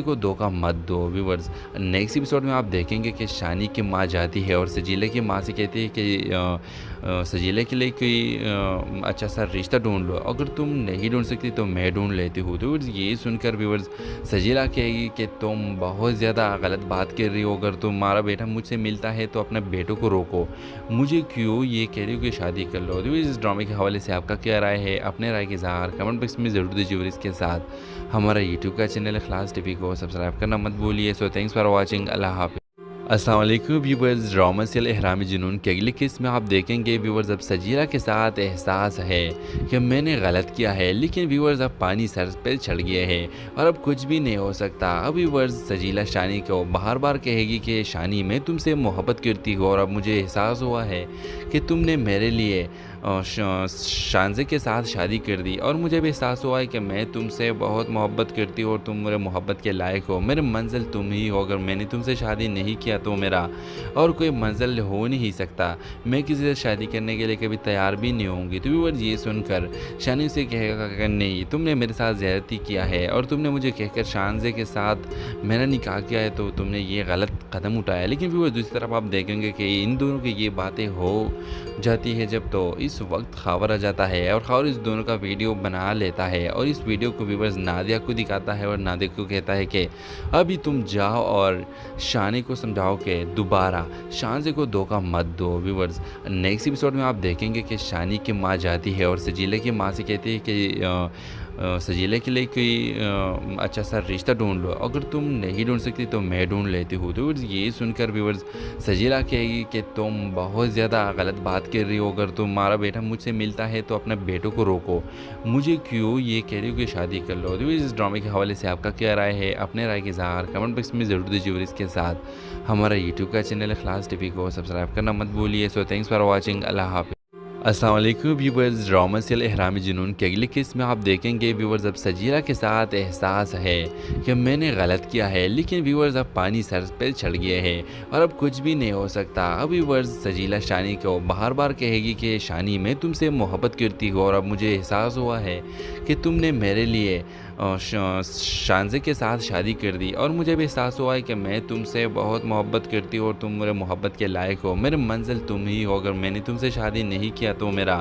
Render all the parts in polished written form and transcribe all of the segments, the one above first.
को धोखा मत दो व्यूवर्स। नेक्स्ट एपिसोड में आप देखेंगे कि शानी की माँ जाती है और सजीला की माँ से कहती है कि सजीला के लिए कोई अच्छा सा रिश्ता ढूंढ लो, अगर तुम नहीं ढूंढ सकती तो मैं ढूंढ लेती हूँ। तो व्यूवर्स ये सुनकर व्यूवर्स सजीला कहेगी कि तुम बहुत ज़्यादा गलत बात कर रही हो, अगर तुम्हारा बेटा मुझसे मिलता है तो अपने बेटों को रोको, मुझे क्यों ये कह रही हो कि शादी कर लो। तो इस ड्रामे के हवाले से आपका क्या राय है, अपने राय के इज़हार कमेंट बॉक्स में ज़रूर दीजिए और इसके साथ हमारा यूट्यूब का चैनल इखलास टीवी को सब्सक्राइब करना मत भूलिए। सो थैंक्स फॉर वॉचिंग, अल्लाह हाफिज़। अस्सलाम वालेकुम व्यूवर्स, ड्रामा सीरियल एहराम जुनून की अगली किस्त में आप देखेंगे व्यूवर्स अब सजीला के साथ एहसास है कि मैंने गलत किया है, लेकिन व्यूवर्स अब पानी सर पे चढ़ गया है और अब कुछ भी नहीं हो सकता। अब व्यूवर्स सजीला शानी को बार बार कहेगी कि शानी मैं तुमसे मोहब्बत करती हूँ और अब मुझे एहसास हुआ है कि तुमने मेरे लिए शानजे के साथ शादी कर दी और मुझे भी एहसास हुआ है कि मैं तुमसे बहुत मोहब्बत करती हूँ और तुम मेरे मोहब्बत के लायक हो, मेरे मंजिल तुम ही हो, अगर मैंने तुमसे शादी नहीं किया तो मेरा और कोई मंजिल हो नहीं सकता, मैं किसी से शादी करने के लिए कभी तैयार भी नहीं होंगी। तो व्यूअर्स ये सुनकर शानी से कहेगा कि नहीं, तुमने मेरे साथ ज़्यादती किया है और तुमने मुझे कहकर शानजे के साथ मेरा निकाह किया है, तो तुमने ये गलत कदम उठाया। लेकिन व्यूअर्स दूसरी तरफ आप देखेंगे कि इन दोनों की ये बातें हो जाती है जब, तो इस वक्त खबर आ जाता है और खबर इस दोनों का वीडियो बना लेता है और इस वीडियो को व्यूअर्स नादिया को दिखाता है और नादिया को कहता है कि अभी तुम जाओ और शानी को समझाओ कि दोबारा शानजे को धोखा मत दो। व्यूअर्स नेक्स्ट एपिसोड में आप देखेंगे कि शानी की माँ जाती है और सजीला की माँ से कहती है कि सजीला के लिए कोई अच्छा सा रिश्ता ढूंढ लो, अगर तुम नहीं ढूंढ सकती तो मैं ढूंढ लेती हूँ। तो ये सुनकर व्यूअर्स सजीला कहेगी कि तुम बहुत ज़्यादा गलत बात कर रही हो, अगर तुम्हारा बेटा मुझसे मिलता है तो अपने बेटों को रोको, मुझे क्यों ये कह रही हो कि शादी कर लो। तो इस ड्रामे के हवाले से आपका क्या राय है, अपने राय के इज़हार कमेंट बॉक्स में ज़रूर दीजिए और इसके साथ हमारा यूट्यूब का चैनल इखलास टीवी को सब्सक्राइब करना मत भूलिए। सो थैंक्स फॉर वॉचिंग, अल्लाह हाफिज़। अस्सलाम वालेकुम व्यूवर्स, ड्रामा सीरियल एहराम जुनून की अगली किस्त में आप देखेंगे व्यूवर्स अब सजीला के साथ एहसास है कि मैंने गलत किया है, लेकिन व्यूवर्स अब पानी सर पे चढ़ गया है और अब कुछ भी नहीं हो सकता। अब व्यूवर्स सजीला शानी को बार बार कहेगी कि शानी मैं तुमसे मोहब्बत करती हूँ और अब मुझे एहसास हुआ है कि तुमने मेरे लिए शानजे के साथ शादी कर दी और मुझे भी एहसास हुआ है कि मैं तुमसे बहुत मोहब्बत करती हूँ और तुम मेरे मोहब्बत के लायक हो, मेरे मंजिल तुम ही हो, अगर मैंने तुमसे शादी नहीं किया तो मेरा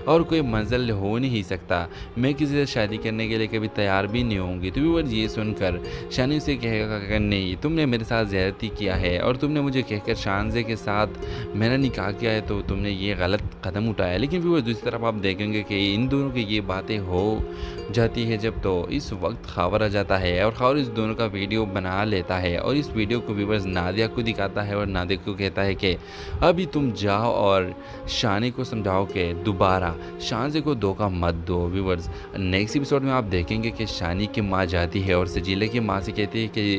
और कोई मंजिल हो नहीं सकता, मैं किसी से शादी करने के लिए कभी तैयार भी नहीं होंगी। तो व्यूअर्स ये सुनकर शानी से कहेगा कि नहीं, तुमने मेरे साथ ज़्यादती किया है और तुमने मुझे कहकर शानजे के साथ मेरा निकाह किया है, तो तुमने ये गलत कदम उठाया। लेकिन व्यूअर्स दूसरी तरफ आप देखेंगे कि इन दोनों की ये बातें हो जाती है जब, तो इस वक्त खबर आ जाता है और खबर इस दोनों का वीडियो बना लेता है और इस वीडियो को व्यूअर्स नादिया को दिखाता है और नादिया को कहता है कि अभी तुम जाओ और शानी को समझाओ कि दोबारा शानजे को धोखा मत दो। व्यूअर्स नेक्स्ट एपिसोड में आप देखेंगे कि शानी की माँ जाती है और सजीला की माँ से कहती है कि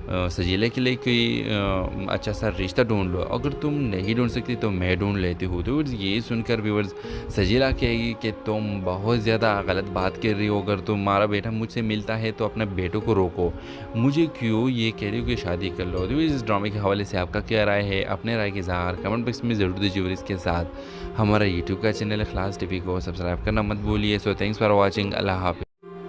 सजीला के लिए कोई अच्छा सा रिश्ता ढूंढ लो, अगर तुम नहीं ढूंढ सकती तो मैं ढूंढ लेती हूँ। तो ये सुनकर व्यूअर्स सजीला कहेगी कि तुम बहुत ज़्यादा गलत बात कर रही हो, अगर तुम्हारा बेटा मुझसे मिलता है तो अपने बेटों को रोको, मुझे क्यों ये कह रही हो कि शादी कर लो। तो इस ड्रामे के हवाले से आपका क्या राय है, अपने राय के इज़हार कमेंट बॉक्स में ज़रूर दीजिए और इसके साथ हमारा यूट्यूब का चैनल इखलास टीवी को सब्सक्राइब करना मत भूलिए। सो थैंक्स फॉर वॉचिंग, अल्लाह हाफिज़।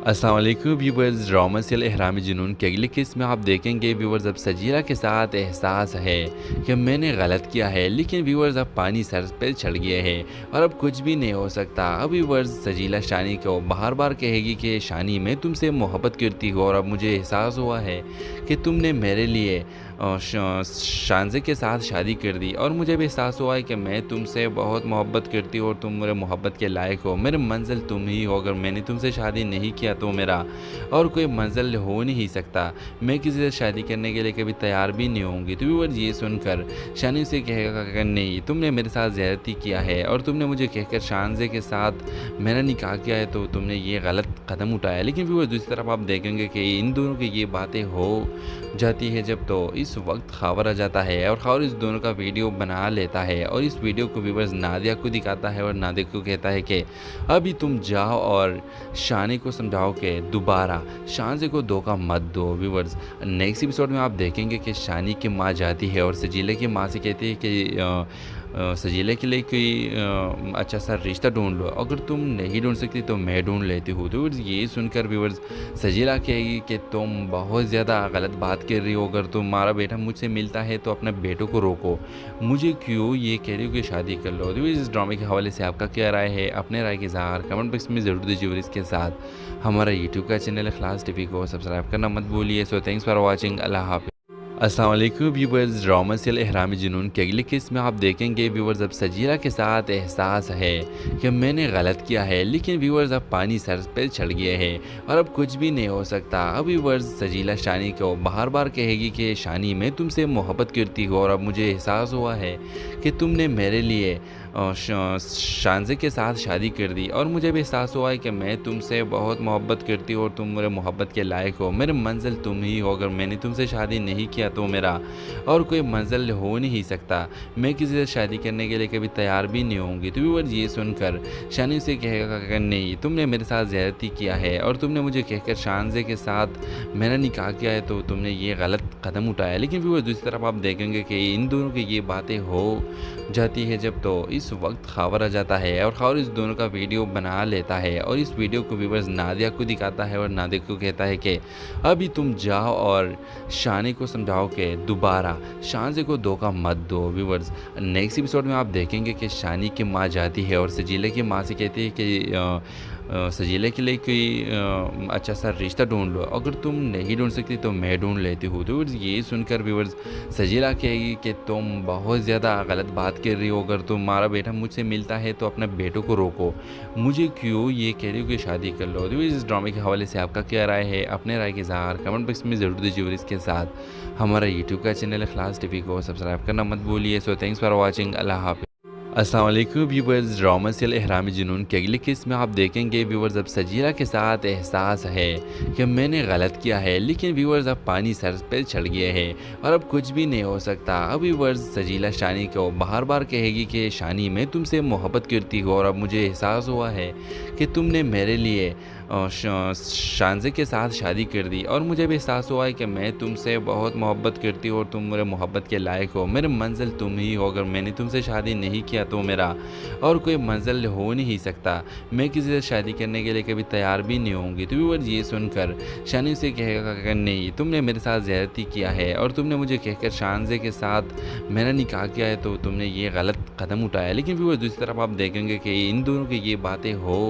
अस्सलाम वालेकुम व्यूवर्स, ड्रामा सीरियल एहराम जुनून की अगली किस्त में आप देखेंगे व्यूवर्स अब सजीला के साथ एहसास है कि मैंने गलत किया है, लेकिन व्यूवर्स अब पानी सर पे चढ़ गया है और अब कुछ भी नहीं हो सकता। अब व्यूवर्स सजीला शानी को बार बार कहेगी कि शानी मैं तुमसे मोहब्बत करती हूँ और अब मुझे एहसास हुआ है कि तुमने मेरे लिए शानजे के साथ शादी कर दी और मुझे भी एहसास हुआ है कि मैं तुमसे बहुत मोहब्बत करती हूँ और तुम मेरे मोहब्बत के लायक हो, मेरे मंजिल तुम ही हो, अगर मैंने तुमसे शादी नहीं किया तो मेरा और कोई मंजिल हो नहीं सकता, मैं किसी से शादी करने के लिए कभी तैयार भी नहीं होंगी। तो व्यूअर्स ये सुनकर शानी से कहेगा कि नहीं, तुमने मेरे साथ ज़्यादती किया है और तुमने मुझे कहकर शानजे के साथ मेरा निकाह किया है, तो तुमने ये गलत कदम उठाया। लेकिन व्यूअर्स दूसरी तरफ आप देखेंगे कि इन दोनों की ये बातें हो जाती है जब, तो इस वक्त खबर आ जाता है और खबर इस दोनों का वीडियो बना लेता है और इस वीडियो को व्यूअर्स नादिया को दिखाता है और नादिया को कहता है कि अभी तुम जाओ और शानी को समझाओ कि दोबारा शानजे को धोखा मत दो। व्यूअर्स नेक्स्ट एपिसोड में आप देखेंगे कि शानी की माँ जाती है और सजीला की माँ से कहती है कि सजीला के लिए कोई अच्छा सा रिश्ता ढूंढ लो, अगर तुम नहीं ढूंढ सकती तो मैं ढूंढ लेती हूँ। तो व्यूअर्स ये सुनकर व्यूअर्स सजीला कहेगी कि तुम बहुत ज़्यादा गलत बात कर रही हो, अगर तुम्हारा बेटा मुझसे मिलता है तो अपने बेटों को रोको, मुझे क्यों ये कह रही हो कि शादी कर लो। तो इस ड्रामे के हवाले से आपका क्या राय है, अपने राय के इज़हार कमेंट बॉक्स में ज़रूर दीजिए और इसके साथ हमारा यूट्यूब का चैनल इखलास टीवी को सब्सक्राइब करना मत भूलिए। सो थैंक्स फॉर वॉचिंग, अल्लाह हाफ़िज़। अस्सलाम वालेकुम व्यूवर्स, ड्रामा सीरियल इहराम जुनून के अगले किस्त में आप देखेंगे व्यूवर्स अब सजीला के साथ एहसास है कि मैंने गलत किया है, लेकिन व्यूवर्स अब पानी सर पे चढ़ गया है और अब कुछ भी नहीं हो सकता। अब व्यूवर्स सजीला शानी को बार बार कहेगी कि शानी मैं तुमसे मोहब्बत करती हूँ और अब मुझे एहसास हुआ है कि तुमने मेरे लिए शानजे के साथ शादी कर दी और मुझे भी एहसास हुआ है कि मैं तुमसे बहुत मोहब्बत करती हूँ और तुम मेरे मोहब्बत के लायक हो, मेरे मंजिल तुम ही हो, अगर मैंने तुमसे शादी नहीं किया तो मेरा और कोई मंजिल हो नहीं सकता, मैं किसी से शादी करने के लिए कभी तैयार भी नहीं होंगी। तो व्यूअर्स ये सुनकर शानी से कहेगा कि नहीं, तुमने मेरे साथ ज़्यादती किया है और तुमने मुझे कहकर शानजे के साथ मेरा निकाह किया है, तो तुमने ये गलत कदम उठाया। लेकिन व्यूअर्स दूसरी तरफ आप देखेंगे कि इन दोनों की ये बातें हो जाती है जब, तो इस वक्त खबर आ जाता है और खबर इस दोनों का वीडियो बना लेता है और इस वीडियो को व्यूअर्स नादिया को दिखाता है और नादिया को कहता है कि अभी तुम जाओ और शानी को समझाओ कि दोबारा शानजे को धोखा मत दो। व्यूअर्स नेक्स्ट एपिसोड में आप देखेंगे कि शानी की माँ जाती है और सजीला की माँ से कहती है कि सजीला के लिए कोई अच्छा सा रिश्ता ढूंढ लो, अगर तुम नहीं ढूंढ सकती तो मैं ढूंढ लेती हूँ। तो ये सुनकर व्यूअर्स सजीला कहेगी कि तुम बहुत ज़्यादा गलत बात कर रही हो, अगर तुम्हारा बेटा मुझसे मिलता है तो अपने बेटों को रोको, मुझे क्यों ये कह रही हो कि शादी कर लो। तो इस ड्रामे के हवाले से आपका क्या राय है, अपने राय के इज़हार कमेंट बॉक्स में ज़रूर दीजिए और इसके साथ हमारा यूट्यूब का चैनल इखलास टीवी को सब्सक्राइब करना मत भूलिए। सो थैंक्स फॉर वॉचिंग, अल्लाह हाफ़िज़। अस्सलाम वालेकुम व्यूवर्स, ड्रामा सीरियल इहराम जुनून के अगले किस्त में आप देखेंगे व्यूवर्स अब सजीला के साथ एहसास है कि मैंने गलत किया है, लेकिन व्यूवर्स अब पानी सर पे चढ़ गया है और अब कुछ भी नहीं हो सकता। अब व्यूवर्स सजीला शानी को बार बार कहेगी कि शानी मैं तुमसे मोहब्बत करती हूँ और अब मुझे एहसास हुआ है कि तुमने मेरे लिए शानजे के साथ शादी कर दी और मुझे भी एहसास हुआ है कि मैं तुमसे बहुत मोहब्बत करती हूँ और तुम मेरे मोहब्बत के लायक हो, मेरे मंजिल तुम ही हो, अगर मैंने तुमसे शादी नहीं किया तो मेरा और कोई मंजिल हो नहीं सकता, मैं किसी से शादी करने के लिए कभी तैयार भी नहीं होंगी। तो व्यूअर्स ये सुनकर शानी से कहेगा कि नहीं, तुमने मेरे साथ ज़्यादती किया है और तुमने मुझे कहकर शानजे के साथ मेरा निकाह किया है, तो तुमने ये गलत कदम उठाया। लेकिन व्यूअर्स दूसरी तरफ आप देखेंगे कि इन दोनों की ये बातें हो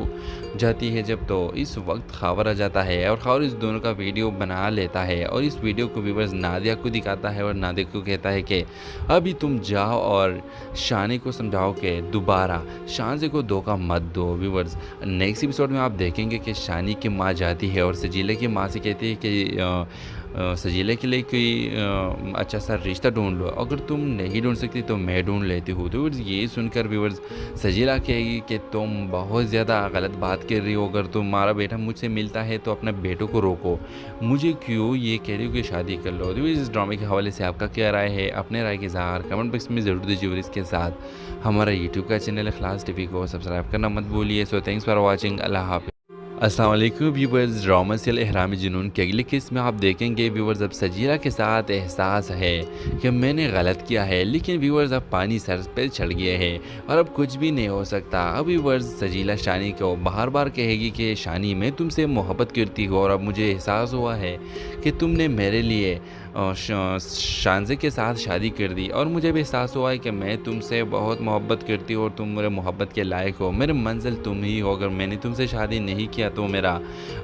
जाती है जब, तो इस वक्त खबर आ जाता है और खबर इस दोनों का वीडियो बना लेता है और इस वीडियो को व्यूअर्स नादिया को दिखाता है और नादिया को कहता है कि अभी तुम जाओ और शानी को समझाओ कि दोबारा शानजे को धोखा मत दो। व्यूअर्स नेक्स्ट एपिसोड में आप देखेंगे कि शानी की माँ जाती है और सजीला की माँ से कहती है कि सजीला के लिए कोई अच्छा सा रिश्ता ढूंढ लो, अगर तुम नहीं ढूंढ सकती तो मैं ढूंढ लेती हूँ। तो ये सुनकर व्यूअर्स सजीला कहेगी कि तुम बहुत ज़्यादा गलत बात कर रही हो, अगर तुम्हारा बेटा मुझसे मिलता है तो अपने बेटों को रोको, मुझे क्यों ये कह रही हो कि शादी कर लो। तो इस ड्रामे के हवाले से आपका क्या राय है, अपने राय के इज़हार कमेंट बॉक्स में ज़रूर दीजिए और इसके साथ हमारा यूट्यूब का चैनल इखलास टीवी को सब्सक्राइब करना मत भूलिए। सो थैंक्स फॉर वॉचिंग, अल्लाह हाफ़िज़। अस्सलाम वालेकुम व्यूवर्स, ड्रामा सीरियल इहराम जुनून के अगले किस्त में आप देखेंगे व्यूवर्स अब सजीला के साथ एहसास है कि मैंने गलत किया है, लेकिन व्यूवर्स अब पानी सर पे चढ़ गया है और अब कुछ भी नहीं हो सकता। अब व्यूवर्स सजीला शानी को बार बार कहेगी कि शानी मैं तुमसे मोहब्बत करती हूँ और अब मुझे एहसास हुआ है कि तुमने मेरे लिए शानजे के साथ शादी कर दी और मुझे भी एहसास हुआ है कि मैं तुमसे बहुत मोहब्बत करती हूँ और तुम मेरे मोहब्बत के लायक हो, मेरे मंजिल तुम ही हो, अगर मैंने तुमसे शादी नहीं किया तो मेरा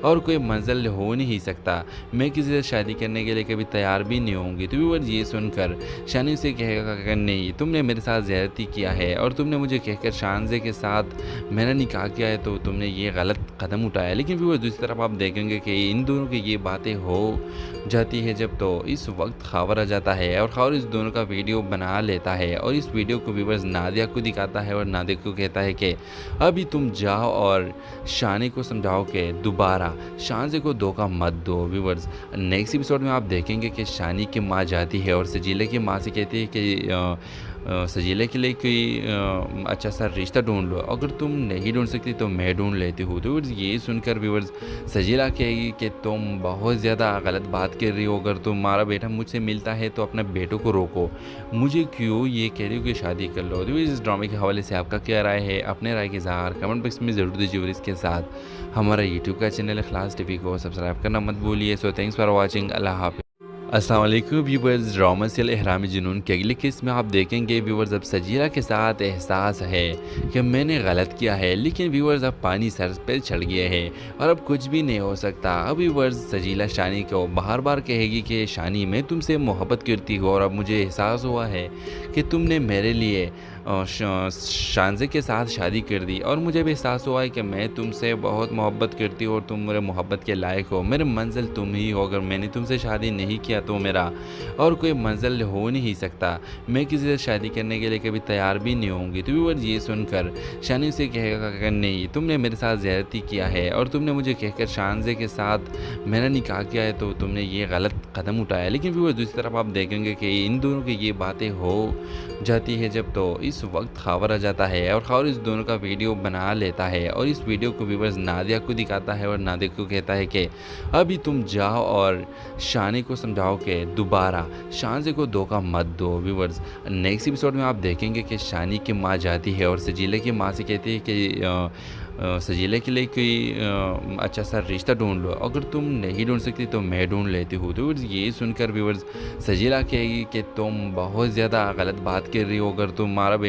और कोई मंजिल हो नहीं सकता, मैं किसी से शादी करने के लिए कभी तैयार भी नहीं होंगी। तो व्यूअर्स ये सुनकर शानी से कहेगा कि नहीं, तुमने मेरे साथ ज़्यादती किया है और तुमने मुझे कहकर शानजे के साथ मेरा निकाह किया है, तो तुमने ये गलत कदम उठाया। लेकिन व्यूअर्स दूसरी तरफ आप देखेंगे कि इन दोनों की ये बातें हो जाती है जब, तो इस वक्त खबर आ जाता है और खबर इस दोनों का वीडियो बना लेता है और इस वीडियो को व्यूअर्स नादिया को दिखाता है और नादिया को कहता है कि अभी तुम जाओ और शानी को समझाओ कि दोबारा शानजे को धोखा मत दो। व्यूअर्स नेक्स्ट एपिसोड में आप देखेंगे कि शानी की माँ जाती है और सजीला की माँ से कहती है कि सजीला के लिए कोई अच्छा सा रिश्ता ढूँढ लो, अगर तुम नहीं ढूँढ सकती तो मैं ढूँढ लेती हूँ। तो व्यूअर्स ये सुनकर व्यूअर्स सजीला कहेगी कि तुम बहुत ज़्यादा गलत बात कर रही हो, अगर तुम्हारा बेटा मुझसे मिलता है तो अपने बेटों को रोको, मुझे क्यों ये कह रही हो कि शादी कर लो। तो इस ड्रामे के हवाले से आपका क्या राय है, अपने राय के इज़हार कमेंट बॉक्स में ज़रूर दीजिए और इसके साथ हमारा यूट्यूब का चैनल इखलास टीवी को सब्सक्राइब करना मत भूलिए। सो थैंक्स फॉर वॉचिंग, अल्लाह हाफ़िज़। अस्सलाम वालेकुम व्यूवर्स, ड्रामा सीरियल एहराम जुनून के अगले किस्त में आप देखेंगे व्यूवर्स अब सजीला के साथ एहसास है कि मैंने गलत किया है, लेकिन व्यूवर्स अब पानी सर पे चढ़ गया है और अब कुछ भी नहीं हो सकता। अब व्यूवर्स सजीला शानी को बार बार कहेगी कि शानी मैं तुमसे मोहब्बत करती हूँ और अब मुझे एहसास हुआ है कि तुमने मेरे लिए शानजे के साथ शादी कर दी और मुझे भी एहसास हुआ है कि मैं तुमसे बहुत मोहब्बत करती हूँ और तुम मेरे मोहब्बत के लायक हो, मेरे मंजिल तुम ही हो। अगर मैंने तुमसे शादी नहीं किया तो मेरा और कोई मंजिल हो नहीं सकता, मैं किसी से शादी करने के लिए कभी तैयार भी नहीं होंगी। तो व्यूअर्स ये सुनकर शानी से कहेगा कि नहीं, तुमने मेरे साथ ज़्यादती किया है और तुमने मुझे कहकर शानजे के साथ मेरा निकाह किया है, तो तुमने ये गलत कदम उठाया। लेकिन व्यूअर्स दूसरी तरफ आप देखेंगे कि इन दोनों की ये बातें हो जाती है जब, तो इस वक्त खबर आ जाता है और खबर इस दोनों का वीडियो बना लेता है और इस वीडियो को व्यूअर्स नादिया को दिखाता है और नादिया को कहता है कि अभी तुम जाओ और शानी को समझाओ कि दोबारा शानजे को धोखा मत दो। व्यूअर्स नेक्स्ट एपिसोड में आप देखेंगे कि शानी की माँ जाती है और सजीले की माँ से कहती है कि सजीले के लिए कोई अच्छा सा रिश्ता ढूंढ लो, अगर तुम नहीं ढूंढ सकती तो मैं ढूंढ लेती हूँ। तो ये सुनकर व्यूअर्स सजीला कहेगी कि तुम बहुत ज़्यादा गलत बात कर रही हो, अगर तुम्हारा